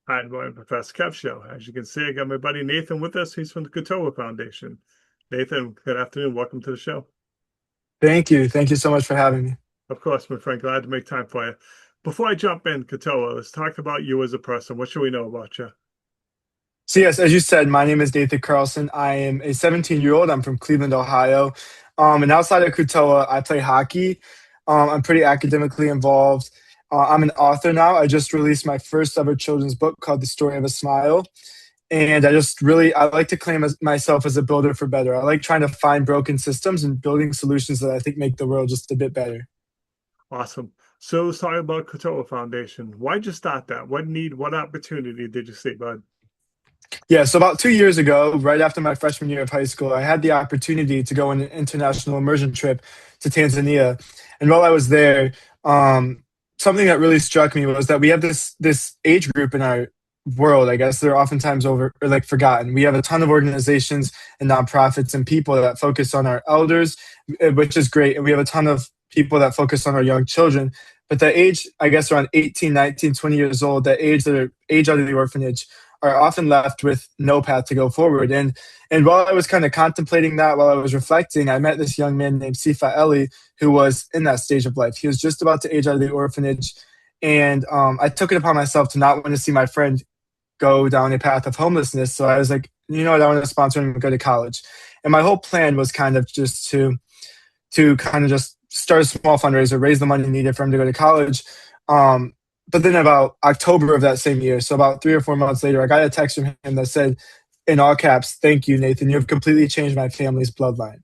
Hi, I'm Professor Kev Show. As you can see, I got my buddy Nathan with us. He's from the Kutoa Foundation. Nathan, good afternoon. Welcome to the show. Thank you. Thank you so much for having me. Of course, my friend, glad to make time for you. Before I jump in, Kutoa, let's talk about you as a person. What should we know about you? So, yes, as you said, my name is Nathan Carlson. I am a 17-year-old. I'm from Cleveland, Ohio. And outside of Kutoa, I play hockey. I'm pretty academically involved. I'm an author now. I just released my first ever children's book called The Story of a Smile. And I like to claim myself as a builder for better. I like trying to find broken systems and building solutions that I think make the world just a bit better. Awesome. So let's talk about Kutoa Foundation. Why'd you start that? What need, what opportunity did you see, bud? Yeah, so about 2 years ago, right after my freshman year of high school, I had the opportunity to go on an international immersion trip to Tanzania. And while I was there, something that really struck me was that we have this age group in our world. I guess they're oftentimes over or like forgotten. We have a ton of organizations and nonprofits and people that focus on our elders, which is great. And we have a ton of people that focus on our young children. But the age, I guess around 18, 19, 20 years old, that age that are age out of the orphanage are often left with no path to go forward. And while I was kind of contemplating that, while I was reflecting, I met this young man named Sifa Eli, who was in that stage of life. He was just about to age out of the orphanage. And I took it upon myself to not want to see my friend go down a path of homelessness. So I was like, you know what, I want to sponsor him and go to college. And my whole plan was kind of just to kind of just start a small fundraiser, raise the money needed for him to go to college. But then about October of that same year, so about 3 or 4 months later, I got a text from him that said, in all caps, "Thank you, Nathan. You have completely changed my family's bloodline."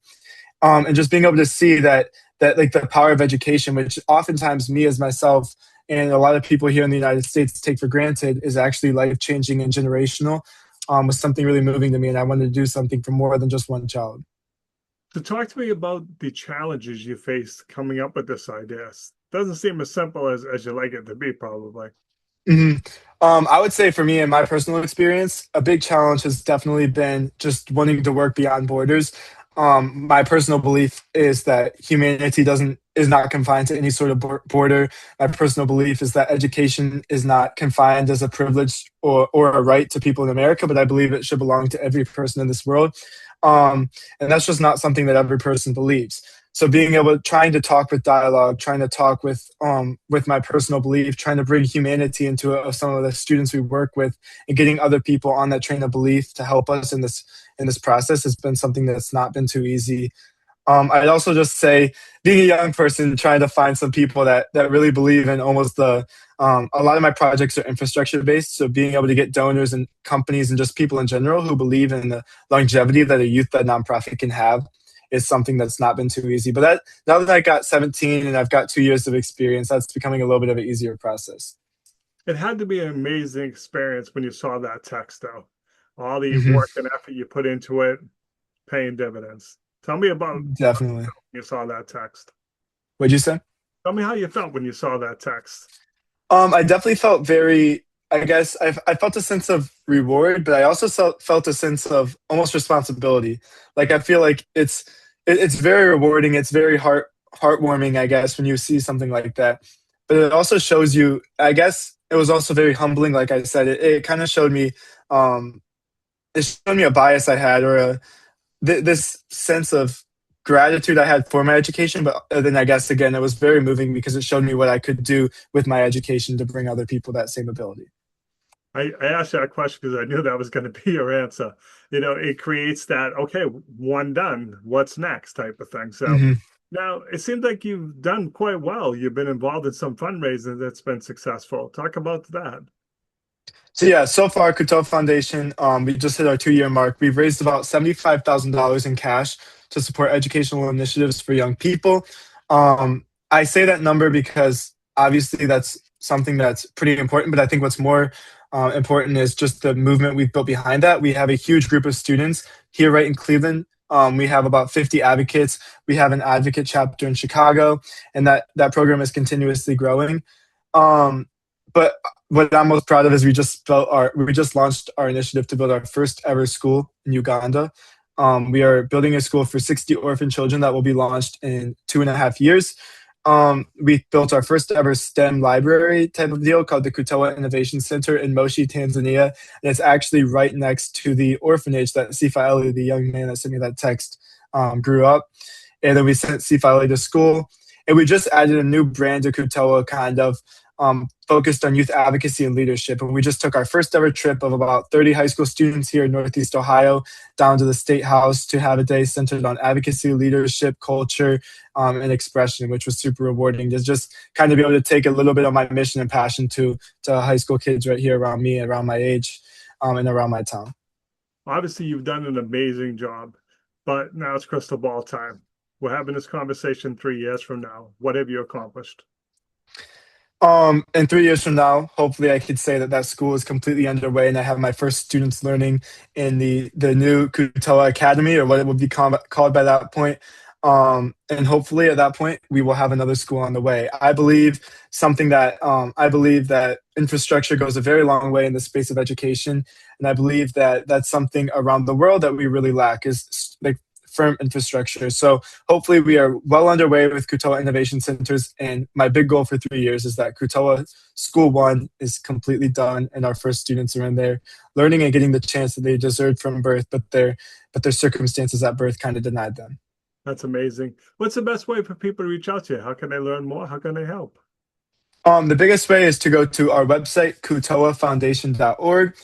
And just being able to see that like the power of education, which oftentimes me as myself and a lot of people here in the United States take for granted, is actually life changing and generational, was something really moving to me. And I wanted to do something for more than just one child. So talk to me about the challenges you faced coming up with this idea. Doesn't seem as simple as you like it to be, probably. hmm I would say for me, in my personal experience, a big challenge has definitely been just wanting to work beyond borders. My personal belief is that humanity doesn't is not confined to any sort of border. My personal belief is that education is not confined as a privilege or a right to people in America, but I believe it should belong to every person in this world. And that's just not something that every person believes. So being able trying to talk with dialogue, trying to talk with my personal belief, trying to bring humanity into some of the students we work with, and getting other people on that train of belief to help us in this process has been something that's not been too easy. I'd also just say, being a young person, trying to find some people that really believe in almost a lot of my projects are infrastructure based. So being able to get donors and companies and just people in general who believe in the longevity that a youth-led nonprofit can have is something that's not been too easy. But now that I got 17 and I've got 2 years of experience, that's becoming a little bit of an easier process. It had to be an amazing experience when you saw that text, though. All the hmm work and effort you put into it, paying dividends. Tell me about how you Definitely. felt when you saw that text. What'd you say? Tell me how you felt when you saw that text. I definitely felt very, I guess, I felt a sense of reward, but I also felt a sense of almost responsibility. Like I feel like it's very rewarding. It's very heartwarming, I guess, when you see something like that. But it also shows you, I guess, it was also very humbling. Like I said, it kind of showed me, um, it showed me a bias I had or this sense of gratitude I had for my education. But then I guess again, it was very moving because it showed me what I could do with my education to bring other people that same ability. I asked you that question because I knew that was going to be your answer. It creates that, okay, one done, what's next type of thing. So hmm now it seems like you've done quite well. You've been involved in some fundraising that's been successful. Talk about that. So yeah, so far Kutoa Foundation, we just hit our 2 year mark. We've raised about $75,000 in cash to support educational initiatives for young people. I say that number because obviously that's something that's pretty important, but I think what's more important is just the movement we've built behind that. We have a huge group of students here right in Cleveland. We have about 50 advocates. We have an advocate chapter in Chicago, and that program is continuously growing. Um, but what I'm most proud of is we just launched our initiative to build our first ever school in Uganda. We are building a school for 60 orphan children that will be launched in 2.5 years. we built our first ever STEM library type of deal called the Kutoa Innovation Center in Moshi, Tanzania. And it's actually right next to the orphanage that Sifa Eli, the young man that sent me that text, grew up. And then we sent Sifa Eli to school. And we just added a new brand to Kutoa, kind of focused on youth advocacy and leadership. And we just took our first ever trip of about 30 high school students here in Northeast Ohio down to the State House to have a day centered on advocacy, leadership, culture, and expression, which was super rewarding to just kind of be able to take a little bit of my mission and passion to high school kids right here around me, around my age, and around my town. Obviously, you've done an amazing job, but now it's crystal ball time. We're having this conversation 3 years from now. What have you accomplished? In 3 years from now, hopefully I could say that that school is completely underway and I have my first students learning in the new Kutoa Academy, or what it will be called by that point. And hopefully at that point, we will have another school on the way. I believe I believe that infrastructure goes a very long way in the space of education. And I believe that that's something around the world that we really lack, is like firm infrastructure. So hopefully we are well underway with Kutoa Innovation Centers. And my big goal for 3 years is that Kutoa School 1 is completely done and our first students are in there learning and getting the chance that they deserved from birth, but their circumstances at birth kind of denied them. That's amazing. What's the best way for people to reach out to you? How can they learn more? How can they help? The biggest way is to go to our website, kutoafoundation.org.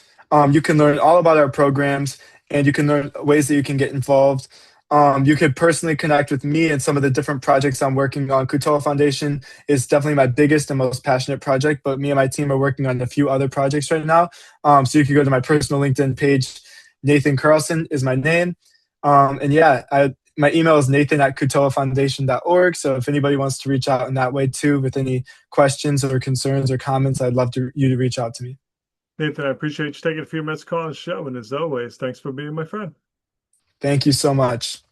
You can learn all about our programs and you can learn ways that you can get involved. You could personally connect with me and some of the different projects I'm working on. Kutoa Foundation is definitely my biggest and most passionate project, but me and my team are working on a few other projects right now. So you can go to my personal LinkedIn page. Nathan Carlson is my name. And yeah, my email is nathan@kutoafoundation.org. So if anybody wants to reach out in that way too with any questions or concerns or comments, I'd love you to reach out to me. Nathan, I appreciate you taking a few minutes to call on the show. And as always, thanks for being my friend. Thank you so much.